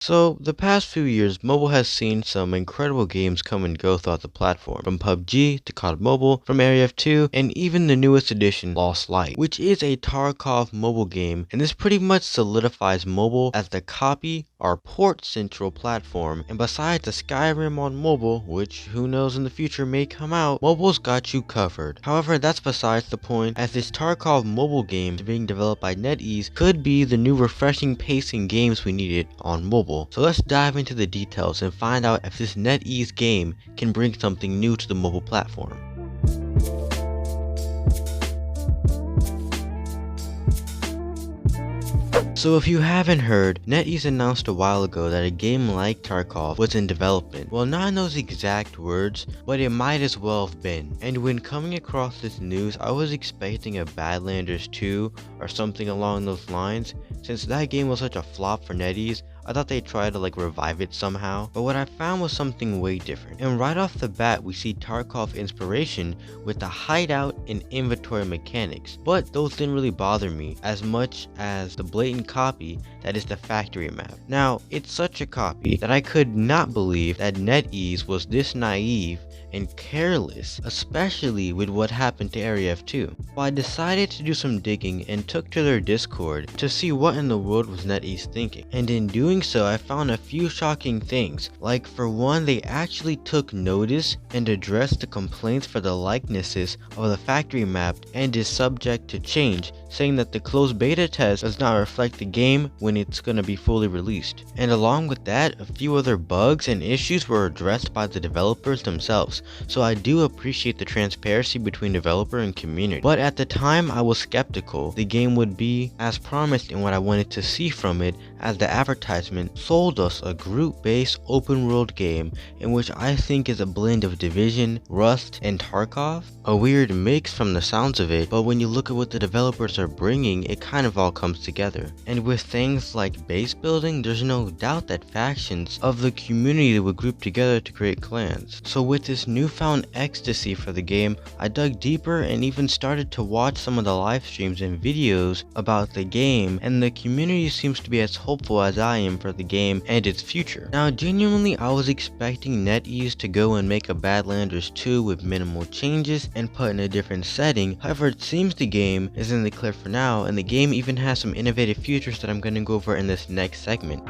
So, the past few years, mobile has seen some incredible games come and go throughout the platform, from PUBG to COD Mobile, from Area F2, and even the newest edition, Lost Light, which is a Tarkov mobile game, and this pretty much solidifies mobile as the copy or port central platform. And besides the Skyrim on mobile, which who knows in the future may come out, mobile's got you covered. However, that's besides the point, as this Tarkov mobile game being developed by Netease could be the new refreshing pacing games we needed on mobile. So let's dive into the details and find out if this Netease game can bring something new to the mobile platform. So if you haven't heard, Netease announced a while ago that a game like Tarkov was in development. Well, not in those exact words, but it might as well have been. And when coming across this news, I was expecting a Badlanders 2 or something along those lines. Since that game was such a flop for Netease, I thought they'd try to revive it somehow, but what I found was something way different. And right off the bat, we see Tarkov inspiration with the hideout and inventory mechanics, but those didn't really bother me as much as the blatant copy that is the factory map. Now, it's such a copy that I could not believe that Netease was this naive and careless, especially with what happened to Area F2. So I decided to do some digging and took to their Discord to see what in the world was Netease thinking. And in doing so, I found a few shocking things. Like, for one, they actually took notice and addressed the complaints for the likenesses of the factory map and is subject to change, saying that the closed beta test does not reflect the game when it's gonna be fully released. And along with that, a few other bugs and issues were addressed by the developers themselves. So I do appreciate the transparency between developer and community. But at the time, I was skeptical the game would be as promised in what I wanted to see from it, as the advertisement sold us a group-based open world game in which I think is a blend of Division, Rust, and Tarkov. A weird mix from the sounds of it, but when you look at what the developers are bringing, it kind of all comes together. And with things like base building, there's no doubt that factions of the community would group together to create clans. So with this newfound ecstasy for the game, I dug deeper and even started to watch some of the live streams and videos about the game, and the community seems to be as hopeful as I am for the game and its future. Now, genuinely, I was expecting Netease to go and make a Badlanders 2 with minimal changes and put in a different setting. However, it seems the game is in the clear for now, and the game even has some innovative features that I'm going to go over in this next segment.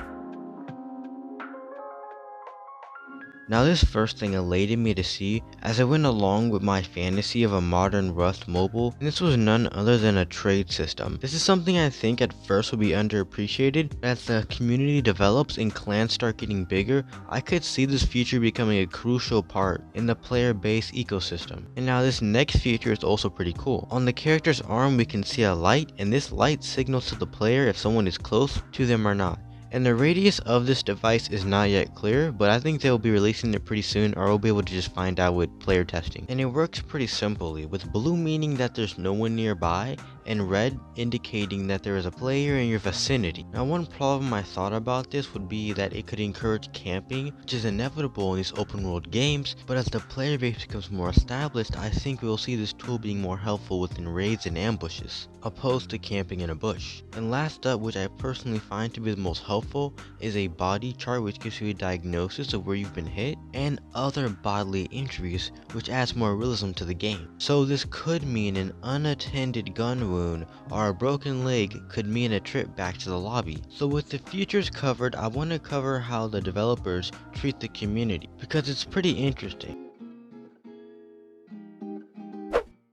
Now, this first thing elated me to see as I went along with my fantasy of a modern Rust mobile, and this was none other than a trade system. This is something I think at first would be underappreciated, but as the community develops and clans start getting bigger, I could see this feature becoming a crucial part in the player-based ecosystem. And now this next feature is also pretty cool. On the character's arm we can see a light, and this light signals to the player if someone is close to them or not. And the radius of this device is not yet clear, but I think they'll be releasing it pretty soon, or we'll be able to just find out with player testing. And it works pretty simply, with blue meaning that there's no one nearby, and red indicating that there is a player in your vicinity. Now, one problem I thought about this would be that it could encourage camping, which is inevitable in these open world games, but as the player base becomes more established, I think we'll see this tool being more helpful within raids and ambushes, opposed to camping in a bush. And last up, which I personally find to be the most helpful, is a body chart which gives you a diagnosis of where you've been hit, and other bodily injuries, which adds more realism to the game. So this could mean an unattended gun wound or a broken leg could mean a trip back to the lobby. So with the features covered, I want to cover how the developers treat the community, because it's pretty interesting.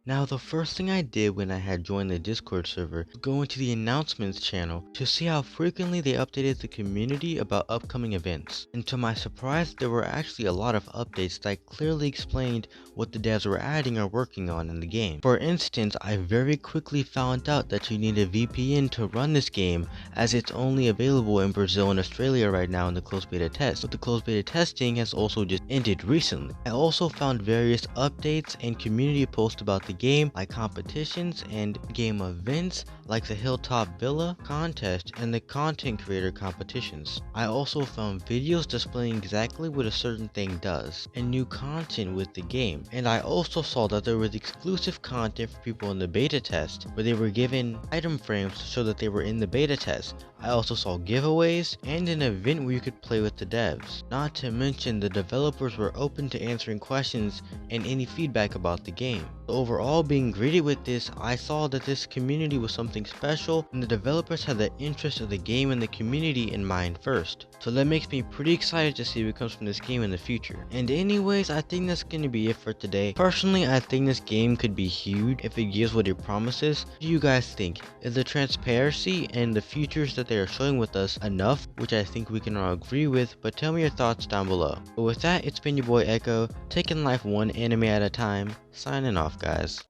Now, the first thing I did when I had joined the Discord server was go into the announcements channel to see how frequently they updated the community about upcoming events. And to my surprise, there were actually a lot of updates that clearly explained what the devs were adding or working on in the game. For instance, I very quickly found out that you need a VPN to run this game, as it's only available in Brazil and Australia right now in the closed beta test, but the closed beta testing has also just ended recently. I also found various updates and community posts about the game like competitions and game events like the Hilltop Villa contest and the content creator competitions. I also found videos displaying exactly what a certain thing does and new content with the game. And I also saw that there was exclusive content for people in the beta test where they were given item frames to show that they were in the beta test. I also saw giveaways and an event where you could play with the devs. Not to mention the developers were open to answering questions and any feedback about the game. So overall, being greeted with this, I saw that this community was something special and the developers had the interest of the game and the community in mind first. So that makes me pretty excited to see what comes from this game in the future. And anyways, I think that's gonna be it for today. Personally, I think this game could be huge if it gives what it promises. What do you guys think? Is the transparency and the features that they are showing with us enough? Which I think we can all agree with, but tell me your thoughts down below. But with that, it's been your boy Echo, taking life one anime at a time, signing off guys.